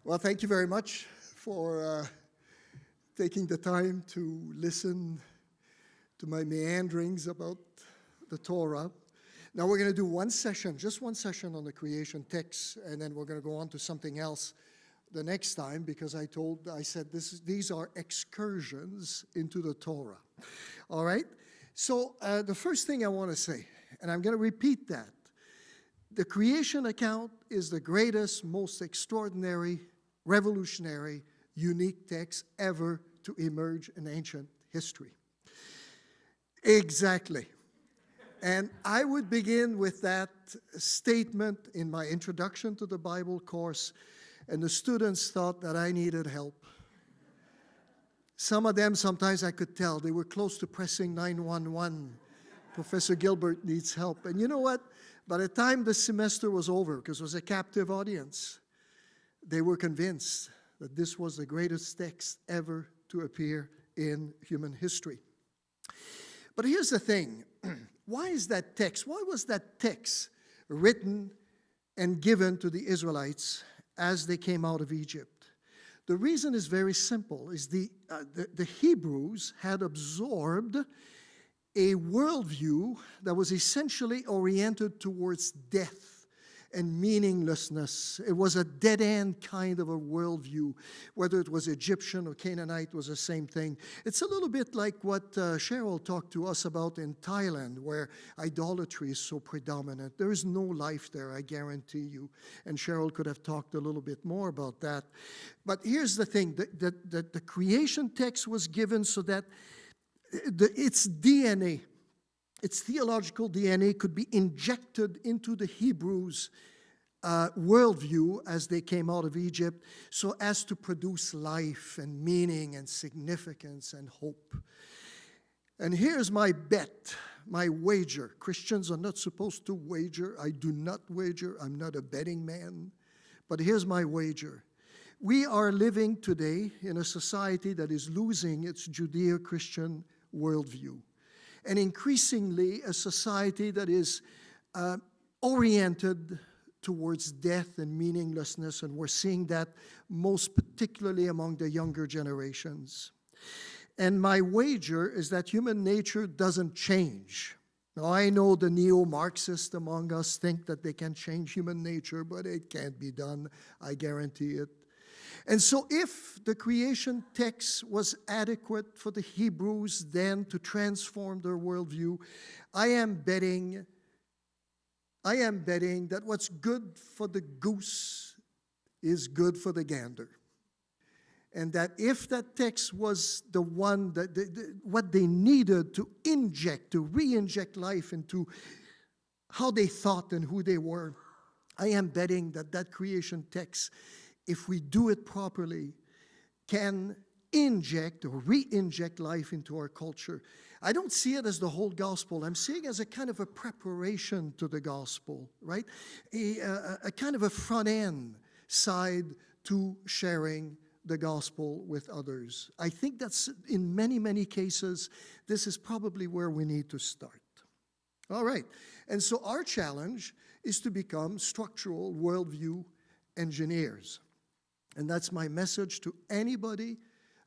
Well, thank you very much for taking the time to listen to my meanderings about the Torah. Now we're going to do one session, just one session on the creation text, and then we're going to go on to something else the next time, because I said these are excursions into the Torah. All right? So the first thing I want to say, and I'm going to repeat that, the creation account is the greatest, most extraordinary, revolutionary, unique text ever to emerge in ancient history. Exactly. And I would begin with that statement in my introduction to the Bible course, and the students thought that I needed help. Some of them, sometimes I could tell, they were close to pressing 911. Professor Gilbert needs help. And you know what? By the time the semester was over, because it was a captive audience, they were convinced that this was the greatest text ever to appear in human history. But here's the thing. Why is that text? Why was that text written and given to the Israelites as they came out of Egypt? The reason is very simple. Is the Hebrews had absorbed a worldview that was essentially oriented towards death and meaninglessness. It was a dead-end kind of a worldview. Whether it was Egyptian or Canaanite was the same thing. It's a little bit like what Cheryl talked to us about in Thailand, where idolatry is so predominant. There is no life there, I guarantee you. And Cheryl could have talked a little bit more about that. But here's the thing. The creation text was given so that its DNA, its theological DNA, could be injected into the Hebrews' worldview as they came out of Egypt, so as to produce life and meaning and significance and hope. And here's my bet, my wager. Christians are not supposed to wager. I do not wager. I'm not a betting man. But here's my wager. We are living today in a society that is losing its Judeo-Christian worldview, and increasingly a society that is oriented towards death and meaninglessness, and we're seeing that most particularly among the younger generations. And my wager is that human nature doesn't change. Now, I know the neo-Marxists among us think that they can change human nature, but it can't be done, I guarantee it. And so if the creation text was adequate for the Hebrews then to transform their worldview, I am betting that what's good for the goose is good for the gander. And that if that text was the one, what they needed to re-inject life into how they thought and who they were, I am betting that creation text, if we do it properly, can inject or re-inject life into our culture. I don't see it as the whole gospel. I'm seeing it as a kind of a preparation to the gospel, right? A kind of a front-end side to sharing the gospel with others. I think that's, in many, many cases, this is probably where we need to start. All right. And so our challenge is to become structural worldview engineers. And that's my message to anybody,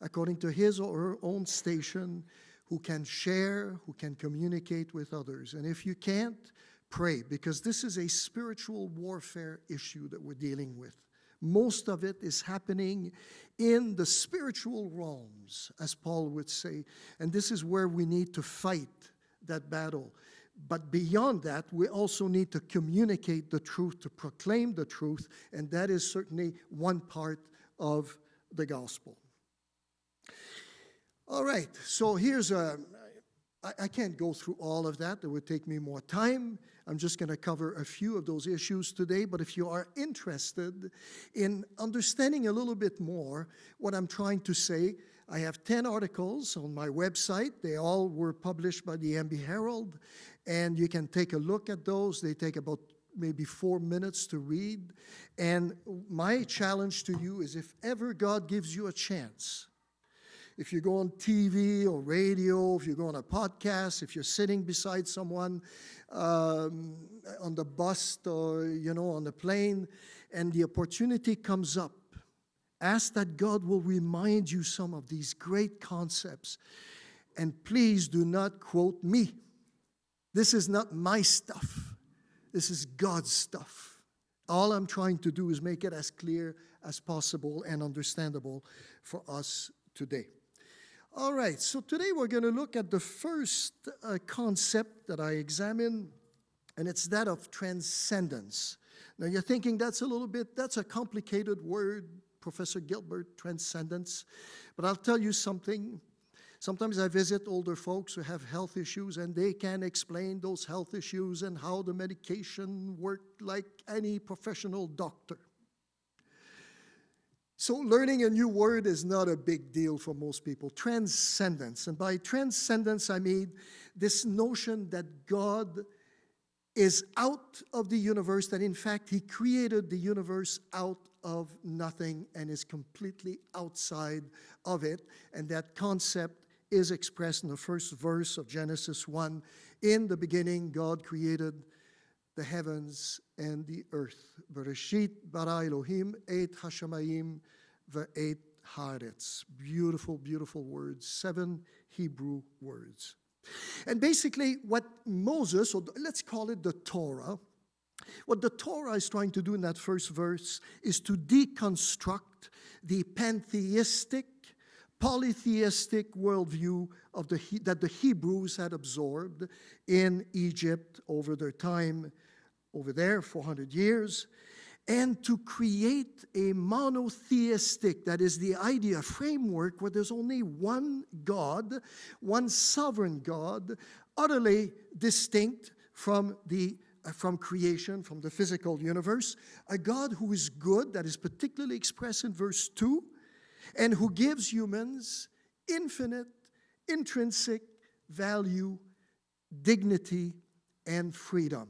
according to his or her own station, who can share, who can communicate with others. And if you can't, pray, because this is a spiritual warfare issue that we're dealing with. Most of it is happening in the spiritual realms, as Paul would say. And this is where we need to fight that battle. But beyond that, we also need to communicate the truth, to proclaim the truth, and that is certainly one part of the gospel. All right, so here's I can't go through all of that. It would take me more time. I'm just going to cover a few of those issues today, but if you are interested in understanding a little bit more what I'm trying to say, I have 10 articles on my website. They all were published by the MB Herald, and you can take a look at those. They take about maybe 4 minutes to read. And my challenge to you is, if ever God gives you a chance, if you go on TV or radio, if you go on a podcast, if you're sitting beside someone on the bus or, on the plane, and the opportunity comes up, ask that God will remind you some of these great concepts. And please do not quote me. This is not my stuff. This is God's stuff. All I'm trying to do is make it as clear as possible and understandable for us today. All right, so today we're going to look at the first concept that I examine, and it's that of transcendence. Now you're thinking that's a complicated word, Professor Gilbert, transcendence. But I'll tell you something. Sometimes I visit older folks who have health issues, and they can explain those health issues and how the medication worked like any professional doctor. So learning a new word is not a big deal for most people. Transcendence. And by transcendence, I mean this notion that God is out of the universe, that in fact He created the universe out of nothing and is completely outside of it. And that concept is expressed in the first verse of Genesis 1. In the beginning, God created the heavens and the earth. Bereshit bara Elohim et hashamayim ve'et haaretz. Beautiful, beautiful words. 7 Hebrew words. And basically what Moses, or let's call it the Torah, what the Torah is trying to do in that first verse is to deconstruct the pantheistic, polytheistic worldview that the Hebrews had absorbed in Egypt over their time over there, 400 years, and to create a monotheistic, that is the idea, framework where there's only one God, one sovereign God, utterly distinct from creation, from the physical universe, a God who is good, that is particularly expressed in verse 2, and who gives humans infinite, intrinsic value, dignity, and freedom.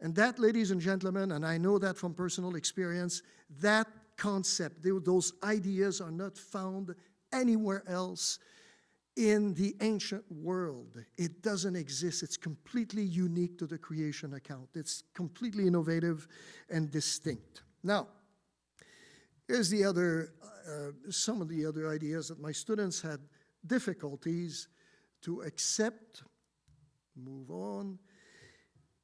And that, ladies and gentlemen, and I know that from personal experience, that concept, those ideas are not found anywhere else in the ancient world. It doesn't exist. It's completely unique to the creation account. It's completely innovative and distinct. Now, here's some of the other ideas that my students had difficulties to accept. Move on.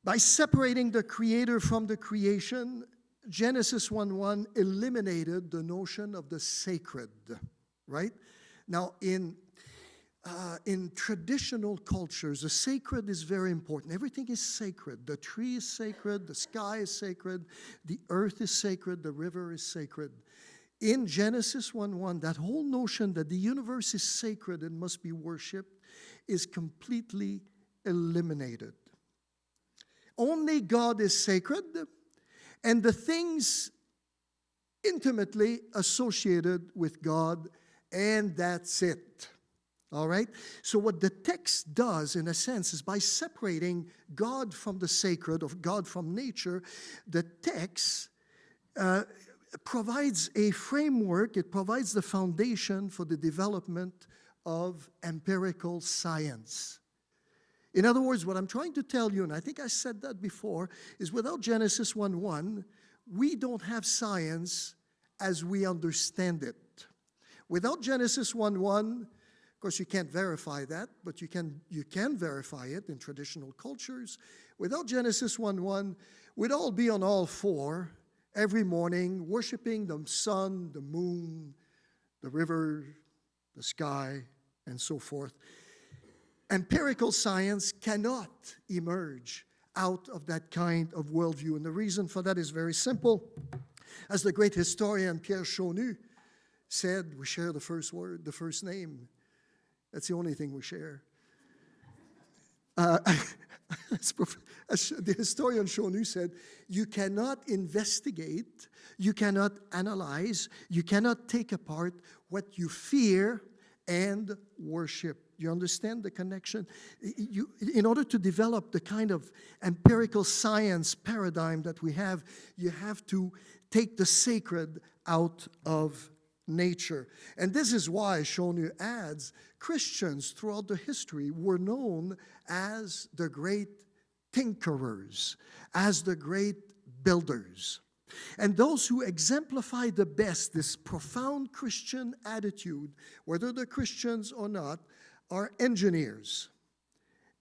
By separating the creator from the creation, Genesis 1:1 eliminated the notion of the sacred, right? Now, in traditional cultures, the sacred is very important. Everything is sacred. The tree is sacred, the sky is sacred, the earth is sacred, the river is sacred. In Genesis 1:1, that whole notion that the universe is sacred and must be worshipped is completely eliminated. Only God is sacred, and the things intimately associated with God, and that's it. All right? So what the text does, in a sense, is by separating God from the sacred, or God from nature, the text provides a framework, it provides the foundation for the development of empirical science. In other words, what I'm trying to tell you, and I think I said that before, is without Genesis 1:1, we don't have science as we understand it. Without Genesis 1:1, of course you can't verify that, but you can verify it in traditional cultures. Without Genesis 1:1, we'd all be on all four every morning, worshiping the sun, the moon, the river, the sky, and so forth. Empirical science cannot emerge out of that kind of worldview. And the reason for that is very simple. As the great historian Pierre Gilbert said, we share the first word, the first name. That's the only thing we share. As the historian Gilbert said, you cannot investigate, you cannot analyze, you cannot take apart what you fear and worship. You understand the connection? In order to develop the kind of empirical science paradigm that we have, you have to take the sacred out of nature. And this is why Shonu adds, Christians throughout the history were known as the great tinkerers, as the great builders. And those who exemplify the best this profound Christian attitude, whether they're Christians or not, are engineers.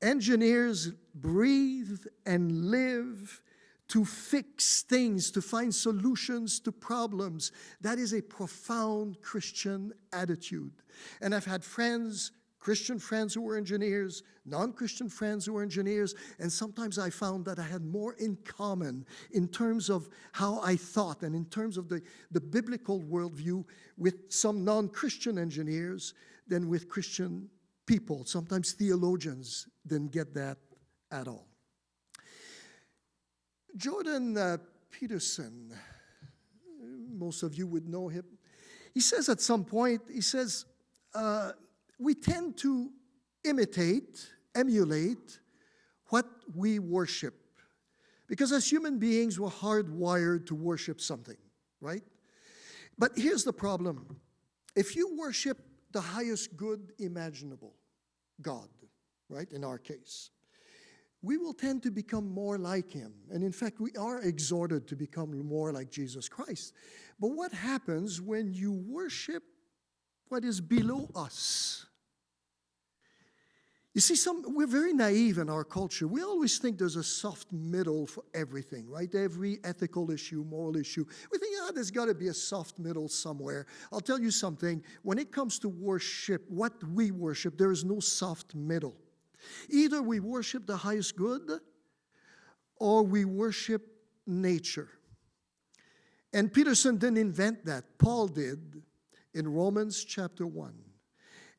Engineers breathe and live to fix things, to find solutions to problems. That is a profound Christian attitude. And I've had friends, Christian friends who were engineers, non-Christian friends who were engineers, and sometimes I found that I had more in common in terms of how I thought and in terms of the biblical worldview with some non-Christian engineers than with Christian people. Sometimes theologians didn't get that at all. Jordan Peterson, most of you would know him. He says at some point, we tend to emulate what we worship. Because as human beings, we're hardwired to worship something, right? But here's the problem. If you worship the highest good imaginable, God, right, in our case, we will tend to become more like him. And in fact, we are exhorted to become more like Jesus Christ. But what happens when you worship what is below us? You see, we're very naive in our culture. We always think there's a soft middle for everything, right? Every ethical issue, moral issue. We think, there's got to be a soft middle somewhere. I'll tell you something. When it comes to worship, what we worship, there is no soft middle. Either we worship the highest good or we worship nature. And Peterson didn't invent that. Paul did in Romans chapter 1.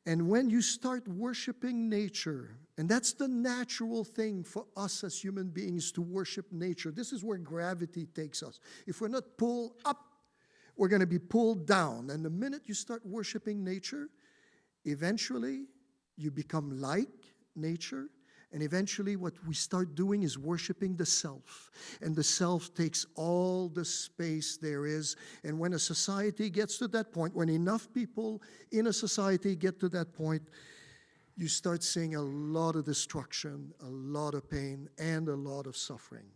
And when you start worshiping nature, and that's the natural thing for us as human beings to worship nature. This is where gravity takes us. If we're not pulled up, we're going to be pulled down. And the minute you start worshiping nature, eventually you become like nature, and eventually what we start doing is worshiping the self, and the self takes all the space there is. And when a society gets to that point, when enough people in a society get to that point, you start seeing a lot of destruction, a lot of pain, and a lot of suffering.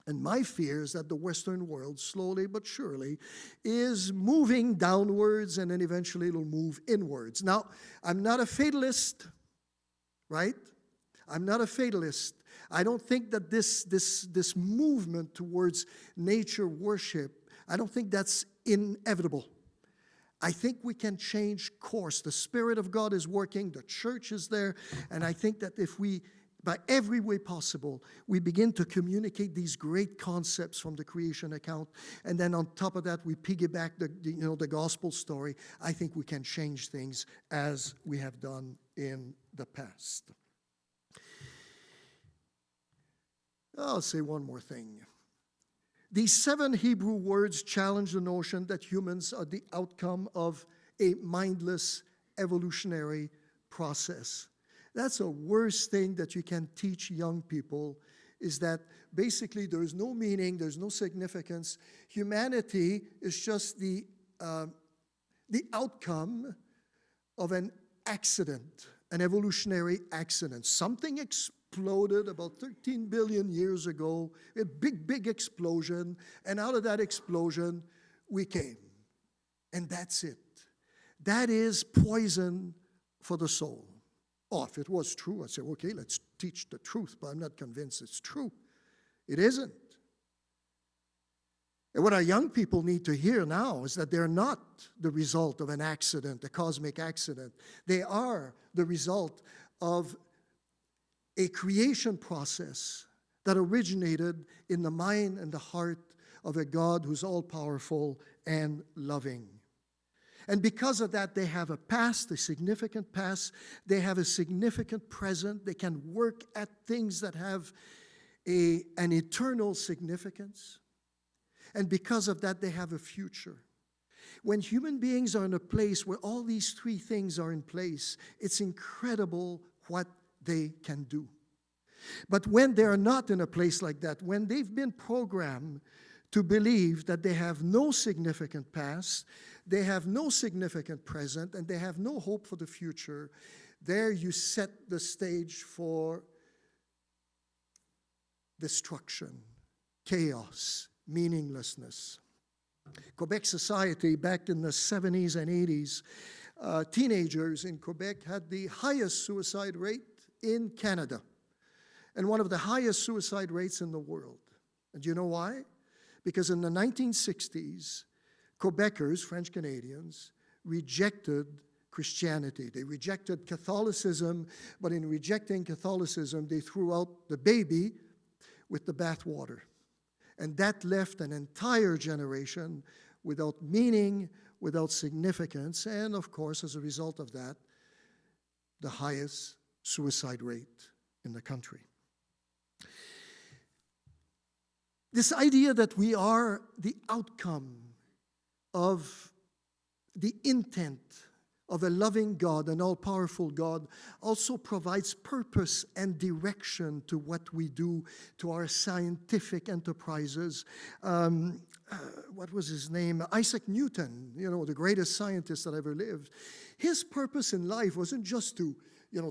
And my fear is that the Western world, slowly but surely, is moving downwards, and then eventually it'll move inwards. Now, I'm not a fatalist, right? I'm not a fatalist. I don't think that this movement towards nature worship, I don't think that's inevitable. I think we can change course. The Spirit of God is working, the church is there, and I think that if we, by every way possible, we begin to communicate these great concepts from the creation account, and then on top of that, we piggyback the gospel story, I think we can change things as we have done in the past. I'll say one more thing. These 7 Hebrew words challenge the notion that humans are the outcome of a mindless evolutionary process. That's the worst thing that you can teach young people, is that basically there's no meaning, there's no significance. Humanity is just the outcome of an accident, an evolutionary accident. Something exploded about 13 billion years ago, a big explosion, and out of that explosion, we came. And that's it. That is poison for the soul. Oh, if it was true, I'd say, okay, let's teach the truth, but I'm not convinced it's true. It isn't. And what our young people need to hear now is that they're not the result of an accident, a cosmic accident. They are the result of a creation process that originated in the mind and the heart of a God who's all-powerful and loving. And because of that, they have a past, a significant past. They have a significant present. They can work at things that have an eternal significance. And because of that, they have a future. When human beings are in a place where all these 3 things are in place, it's incredible what they can do. But when they are not in a place like that, when they've been programmed to believe that they have no significant past, they have no significant present, and they have no hope for the future, there you set the stage for destruction, chaos, meaninglessness. Quebec society back in the 70s and 80s, teenagers in Quebec had the highest suicide rate in Canada and one of the highest suicide rates in the world. And do you know why? Because in the 1960s, Quebecers, French Canadians, rejected Christianity. They rejected Catholicism, but in rejecting Catholicism, they threw out the baby with the bathwater. And that left an entire generation without meaning, without significance, and of course, as a result of that, the highest suicide rate in the country. This idea that we are the outcome of the intent of a loving God, an all-powerful God, also provides purpose and direction to what we do, to our scientific enterprises. What was his name? Isaac Newton, the greatest scientist that ever lived. His purpose in life wasn't just to,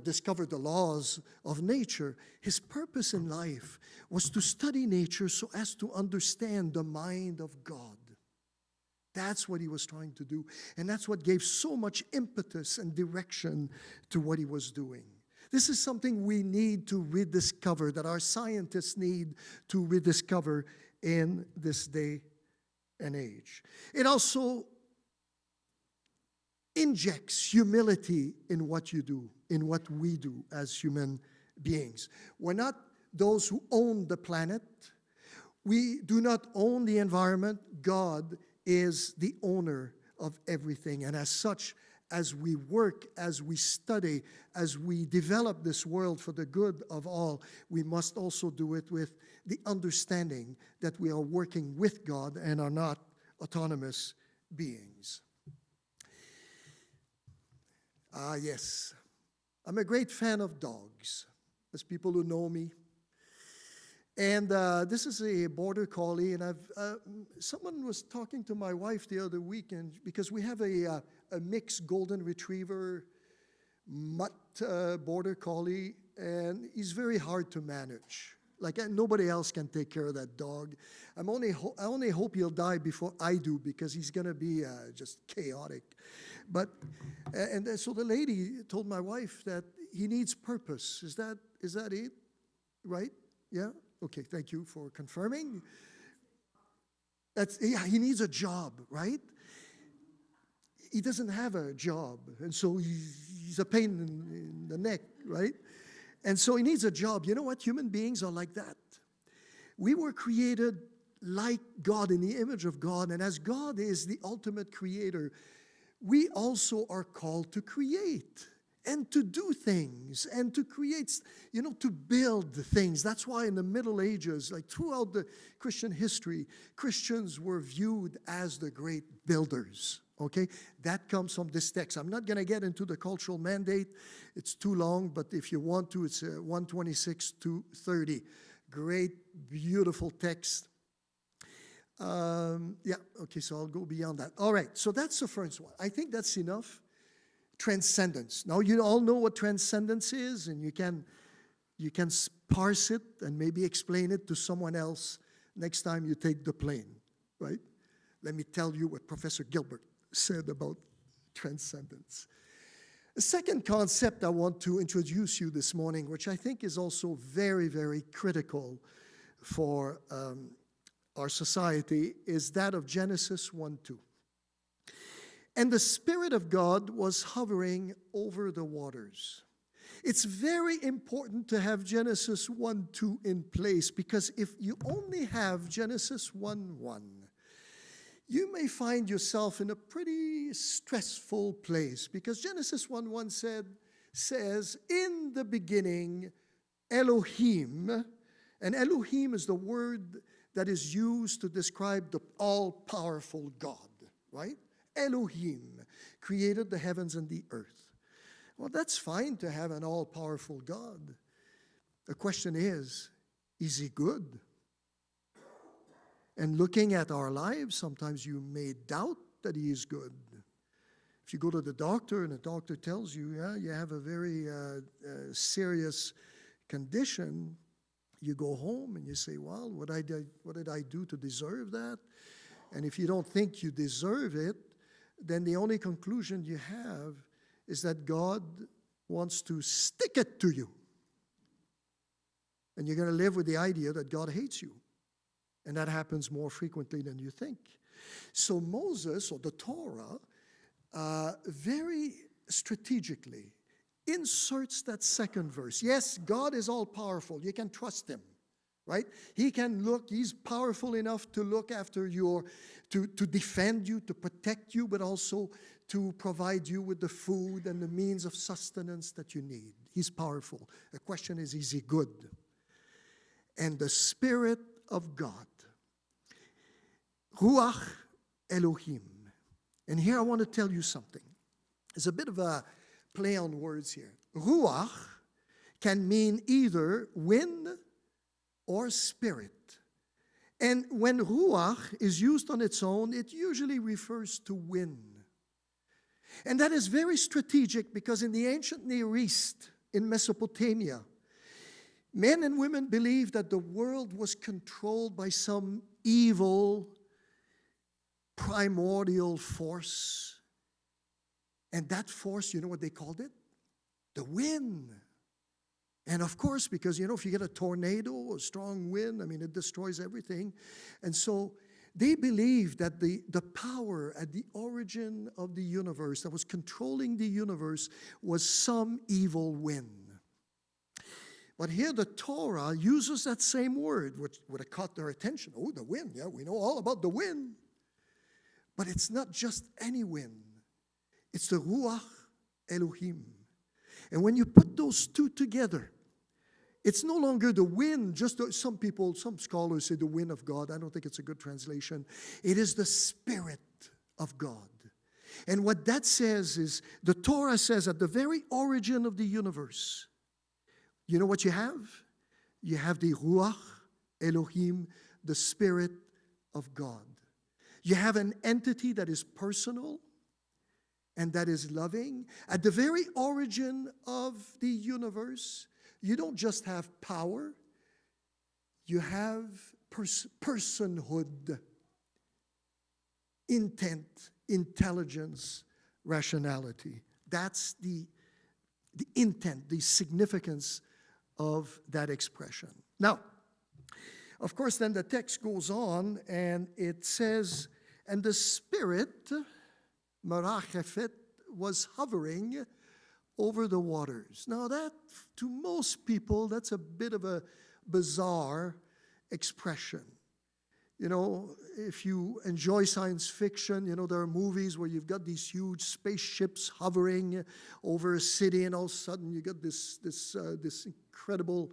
discover the laws of nature. His purpose in life was to study nature so as to understand the mind of God. That's what he was trying to do. And that's what gave so much impetus and direction to what he was doing. This is something we need to rediscover, that our scientists need to rediscover in this day and age. It also injects humility in what you do, in what we do as human beings. We're not those who own the planet. We do not own the environment. God is the owner of everything. And as such, as we work, as we study, as we develop this world for the good of all, we must also do it with the understanding that we are working with God and are not autonomous beings. Yes, I'm a great fan of dogs, as people who know me. And this is a border collie, and someone was talking to my wife the other weekend because we have a mixed golden retriever mutt border collie, and he's very hard to manage. Like nobody else can take care of that dog. I only hope he'll die before I do, because he's going to be just chaotic. But so the lady told my wife that he needs purpose. Is that it? Right? Yeah. Okay, thank you for confirming. He needs a job, right? He doesn't have a job, and so he's a pain in the neck, right? And so he needs a job. You know what? Human beings are like that. We were created like God, in the image of God, and as God is the ultimate creator, we also are called to create and to do things and to create, to build things. That's why in the Middle Ages, like throughout the Christian history, Christians were viewed as the great builders, okay? That comes from this text. I'm not going to get into the cultural mandate. It's too long, but if you want to, it's 126 to 30. Great, beautiful text. Okay, so I'll go beyond that. All right, so that's the first one. I think that's enough. Transcendence. Now, you all know what transcendence is, and you can parse it and maybe explain it to someone else next time you take the plane, right? Let me tell you what Professor Gilbert said about transcendence. The second concept I want to introduce you this morning, which I think is also very, very critical for our society, is that of Genesis 1:2. And the Spirit of God was hovering over the waters. It's very important to have Genesis 1:2 in place, because if you only have Genesis 1:1, you may find yourself in a pretty stressful place, because Genesis 1:1 says, in the beginning, Elohim, and Elohim is the word that is used to describe the all-powerful God, right? Elohim created the heavens and the earth. Well, that's fine to have an all-powerful God. The question is he good? And looking at our lives, sometimes you may doubt that he is good. If you go to the doctor and the doctor tells you, yeah, you have a very serious condition, you go home and you say, well, what did I do to deserve that? And if you don't think you deserve it, then the only conclusion you have is that God wants to stick it to you. And you're going to live with the idea that God hates you. And that happens more frequently than you think. So Moses, or the Torah, very strategically inserts that second verse. Yes, God is all-powerful. You can trust him, right? He's powerful enough to look after to defend you, to protect you, but also to provide you with the food and the means of sustenance that you need. He's powerful. The question is he good? And the Spirit of God, Ruach Elohim. And here I want to tell you something. There's a bit of a play on words here. Ruach can mean either wind or spirit. And when Ruach is used on its own, it usually refers to wind. And that is very strategic because in the ancient Near East, in Mesopotamia, men and women believed that the world was controlled by some evil, primordial force. And that force, you know what they called it? The wind. And of course, because, if you get a tornado, a strong wind, it destroys everything. And so they believed that the power at the origin of the universe that was controlling the universe was some evil wind. But here the Torah uses that same word, which would have caught their attention. Oh, the wind. Yeah, we know all about the wind. But it's not just any wind. It's the Ruach Elohim. And when you put those two together, it's no longer the wind. Some scholars say the wind of God. I don't think it's a good translation. It is the Spirit of God. And what that says is, the Torah says at the very origin of the universe, you know what you have? You have the Ruach Elohim, the Spirit of God. You have an entity that is personal and that is loving. At the very origin of the universe, you don't just have power, you have personhood, intent, intelligence, rationality. That's the intent, the significance of that expression. Now, of course, then the text goes on and it says, and the Spirit, Merachefet, was hovering over the waters. Now that, to most people, that's a bit of a bizarre expression. If you enjoy science fiction, there are movies where you've got these huge spaceships hovering over a city, and all of a sudden you get this incredible,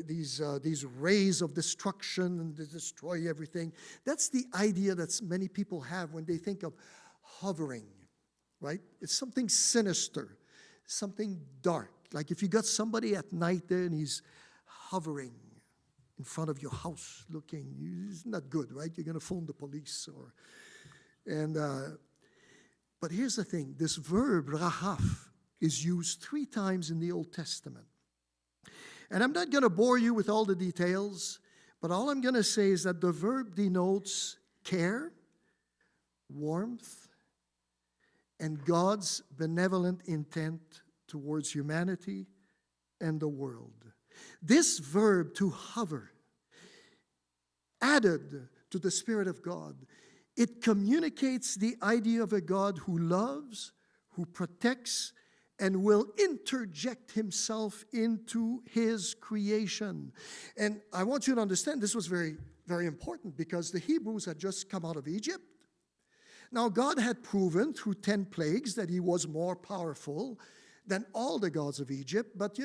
these rays of destruction, and they destroy everything. That's the idea that many people have when they think of hovering, right? It's something sinister, something dark. Like if you got somebody at night there and he's hovering in front of your house looking, it's not good, right? You're going to phone the police. But here's the thing. This verb, rahaf, is used 3 times in the Old Testament. And I'm not going to bore you with all the details, but all I'm going to say is that the verb denotes care, warmth, and God's benevolent intent towards humanity and the world. This verb, to hover, added to the Spirit of God, it communicates the idea of a God who loves, who protects, and will interject himself into his creation. And I want you to understand this was very, very important because the Hebrews had just come out of Egypt. Now, God had proven through 10 plagues that he was more powerful than all the gods of Egypt. But,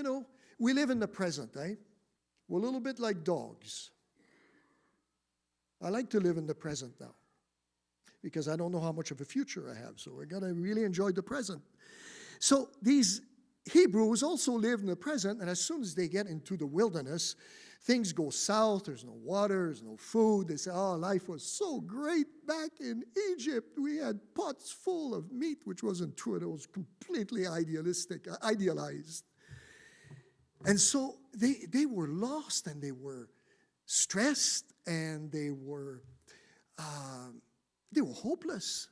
we live in the present, eh? We're a little bit like dogs. I like to live in the present now because I don't know how much of a future I have. So we're going to really enjoy the present. So these Hebrews also live in the present, and as soon as they get into the wilderness, things go south. There's no water, there's no food. They say, oh, life was so great back in Egypt. We had pots full of meat, which wasn't true. It was completely idealized. And so they were lost, and they were stressed, and they were hopeless.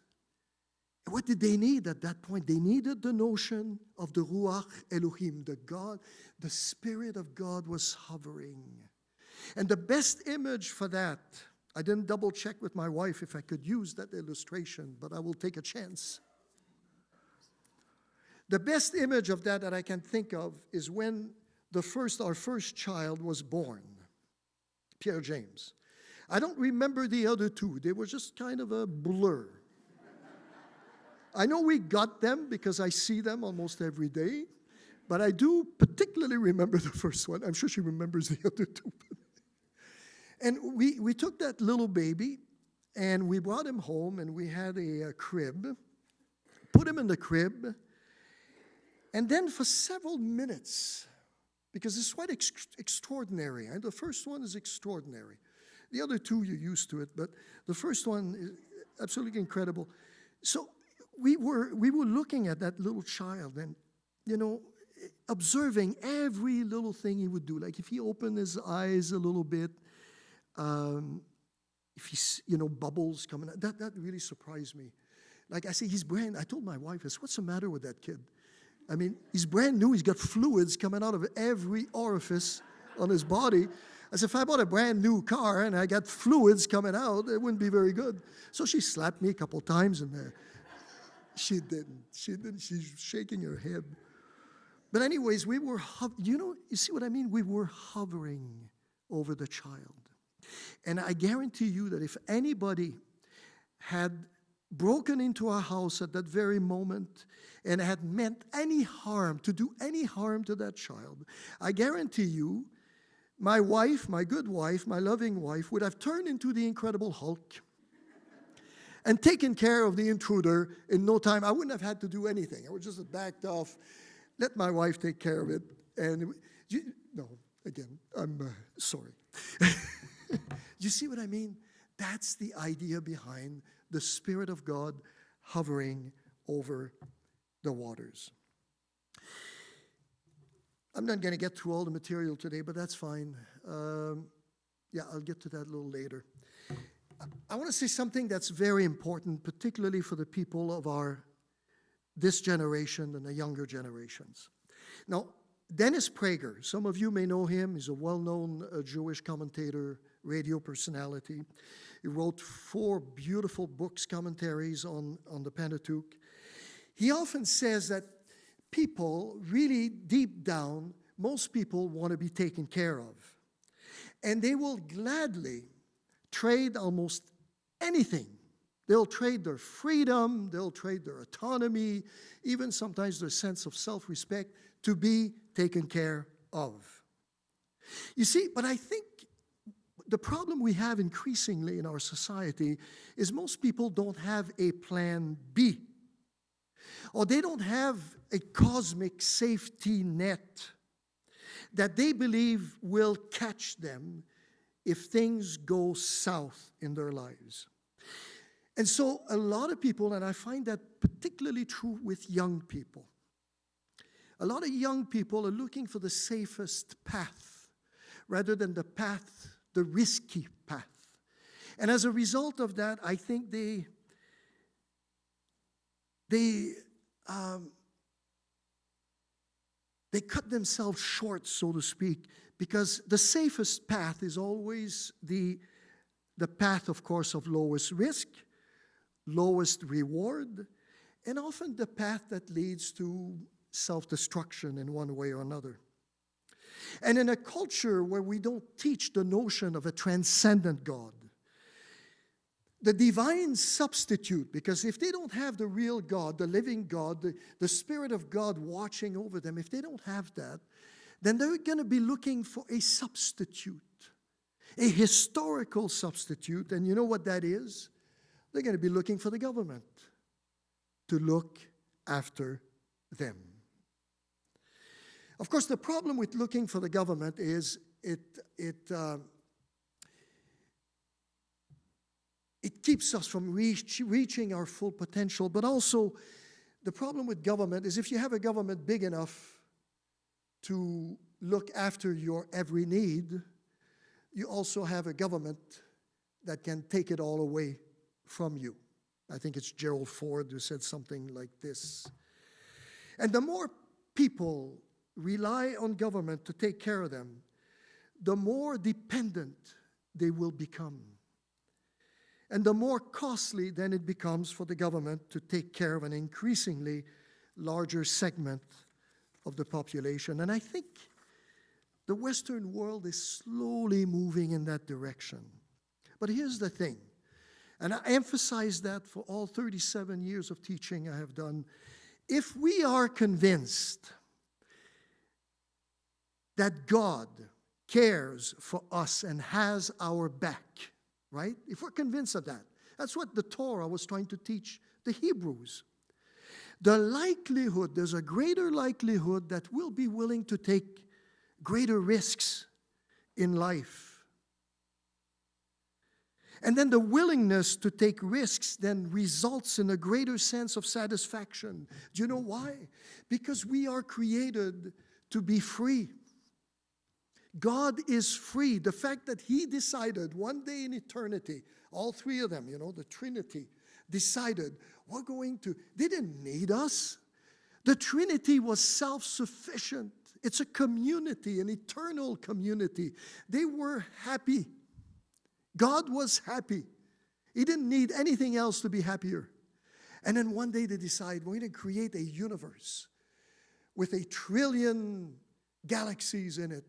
And what did they need at that point? They needed the notion of the Ruach Elohim, the Spirit of God was hovering. And the best image for that, I didn't double check with my wife if I could use that illustration, but I will take a chance. The best image of that I can think of is when our first child was born, Pierre James. I don't remember the other two. They were just kind of a blur. I know we got them because I see them almost every day, but I do particularly remember the first one. I'm sure she remembers the other two. And we took that little baby, and we brought him home, and we had a crib, put him in the crib, and then for several minutes, because it's quite extraordinary. And the first one is extraordinary. The other two, you're used to it, but the first one is absolutely incredible. So we were looking at that little child and, observing every little thing he would do. Like if he opened his eyes a little bit, if he's, bubbles coming out, that really surprised me. Like I say, I told my wife, what's the matter with that kid? I mean, he's brand new. He's got fluids coming out of every orifice on his body. As if I bought a brand new car and I got fluids coming out, it wouldn't be very good. So she slapped me a couple times in there. She didn't. She's shaking her head. But anyways, we were, you see what I mean? We were hovering over the child. And I guarantee you that if anybody had broken into our house at that very moment and had meant any harm, to do any harm to that child, I guarantee you, my wife, my good wife, my loving wife, would have turned into the Incredible Hulk and taken care of the intruder in no time. I wouldn't have had to do anything. I would just have backed off, let my wife take care of it. And, I'm sorry. You see what I mean? That's the idea behind the Spirit of God hovering over the waters. I'm not going to get through all the material today, but that's fine. I'll get to that a little later. I want to say something that's very important, particularly for the people of this generation and the younger generations. Now, Dennis Prager, some of you may know him. He's a well-known Jewish commentator, radio personality. He wrote 4 beautiful books, commentaries on the Pentateuch. He often says that people, really deep down, most people want to be taken care of. And they will gladly trade almost anything. They'll trade their freedom, they'll trade their autonomy, even sometimes their sense of self-respect to be taken care of. You see, but I think the problem we have increasingly in our society is most people don't have a plan B, or they don't have a cosmic safety net that they believe will catch them if things go south in their lives. And so a lot of people, and I find that particularly true with young people, a lot of young people are looking for the safest path rather than the risky path. And as a result of that, I think they cut themselves short, so to speak, because the safest path is always the path, of course, of lowest risk, lowest reward, and often the path that leads to self-destruction in one way or another. And in a culture where we don't teach the notion of a transcendent God, the divine substitute, because if they don't have the real God, the living God, the Spirit of God watching over them, if they don't have that, then they're going to be looking for a substitute, a historical substitute. And you know what that is? They're going to be looking for the government to look after them. Of course, the problem with looking for the government is it keeps us from reaching our full potential. But also, the problem with government is if you have a government big enough to look after your every need, you also have a government that can take it all away from you. I think it's Gerald Ford who said something like this. And the more people rely on government to take care of them, the more dependent they will become. And the more costly then it becomes for the government to take care of an increasingly larger segment of the population. And I think the Western world is slowly moving in that direction. But here's the thing, and I emphasize that for all 37 years of teaching I have done. If we are convinced that God cares for us and has our back, right? If we're convinced of that, that's what the Torah was trying to teach the Hebrews. There's a greater likelihood that we'll be willing to take greater risks in life. And then the willingness to take risks then results in a greater sense of satisfaction. Do you know why? Because we are created to be free. God is free. The fact that He decided one day in eternity, all three of them, the Trinity, decided they didn't need us. The Trinity was self-sufficient. It's a community, an eternal community. They were happy. God was happy. He didn't need anything else to be happier. And then one day they decide, we're going to create a universe with 1 trillion galaxies in it.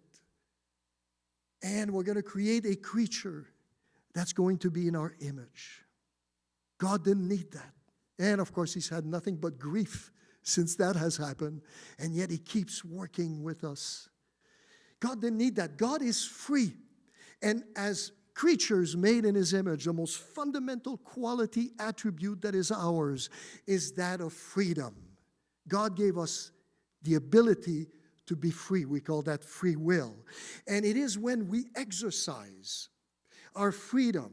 And we're going to create a creature that's going to be in our image. God didn't need that. And of course, He's had nothing but grief since that has happened. And yet He keeps working with us. God didn't need that. God is free. And as creatures made in His image, the most fundamental quality attribute that is ours is that of freedom. God gave us the ability to be free. We call that free will. And it is when we exercise our freedom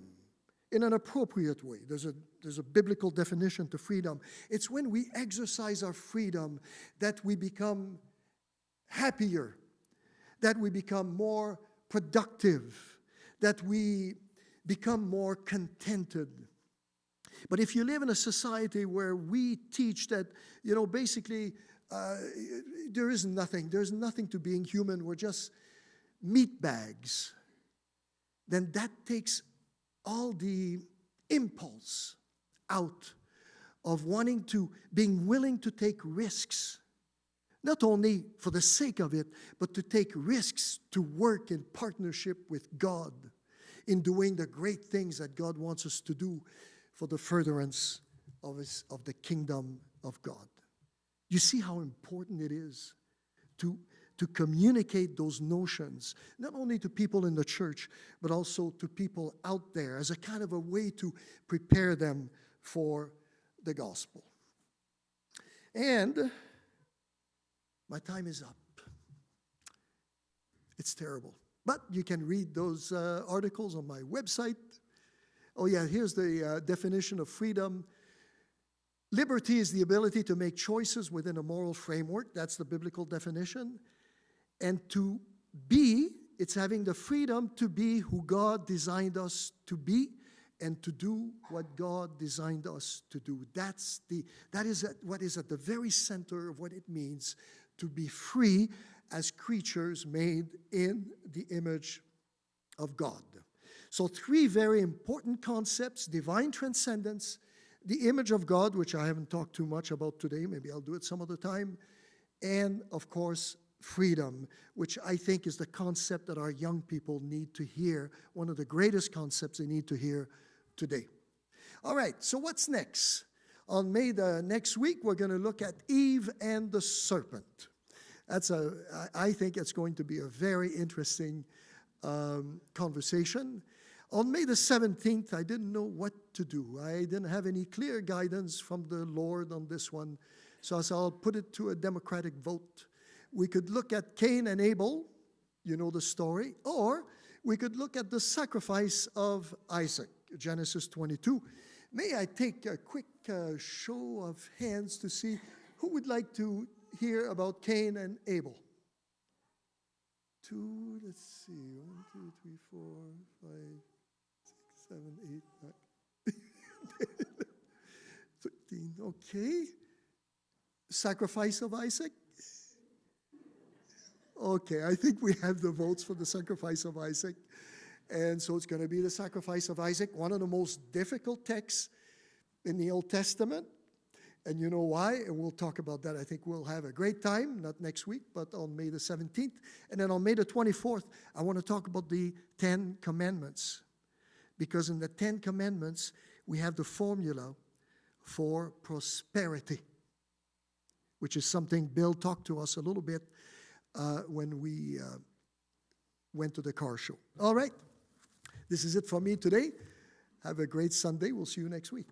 in an appropriate way. There's a biblical definition to freedom. It's when we exercise our freedom that we become happier, that we become more productive, that we become more contented. But if you live in a society where we teach that, basically there's nothing to being human, we're just meat bags, then that takes all the impulse out of being willing to take risks. Not only for the sake of it, but to take risks to work in partnership with God in doing the great things that God wants us to do for the furtherance of the kingdom of God. You see how important it is to communicate those notions, not only to people in the church, but also to people out there as a kind of a way to prepare them for the gospel. And my time is up. It's terrible. But you can read those articles on my website. Oh yeah, here's the definition of freedom. Liberty is the ability to make choices within a moral framework. That's the biblical definition. And to be, it's having the freedom to be who God designed us to be and to do what God designed us to do. That is what is at the very center of what it means to be free as creatures made in the image of God. So 3 very important concepts: divine transcendence, the image of God, which I haven't talked too much about today, maybe I'll do it some other time, and of course, freedom, which I think is the concept that our young people need to hear, one of the greatest concepts they need to hear today. All right, so what's next? On next week, we're going to look at Eve and the serpent. I think it's going to be a very interesting conversation. On May the 17th, I didn't know what to do. I didn't have any clear guidance from the Lord on this one. So I said, I'll put it to a democratic vote. we could look at Cain and Abel, you know the story, or we could look at the sacrifice of Isaac, Genesis 22. May I take a quick show of hands to see who would like to hear about Cain and Abel? 2, let's see, 1, 2, 3, 4, 5, 6, 7, 8, 9, 13, okay. Sacrifice of Isaac? Okay, I think we have the votes for the sacrifice of Isaac. And so it's going to be the sacrifice of Isaac, one of the most difficult texts in the Old Testament. And you know why? And we'll talk about that. I think we'll have a great time, not next week, but on May the 17th. And then on May the 24th, I want to talk about the 10 Commandments. Because in the 10 Commandments, we have the formula for prosperity, which is something Bill talked to us a little bit when we went to the car show. All right. This is it for me today. Have a great Sunday. We'll see you next week.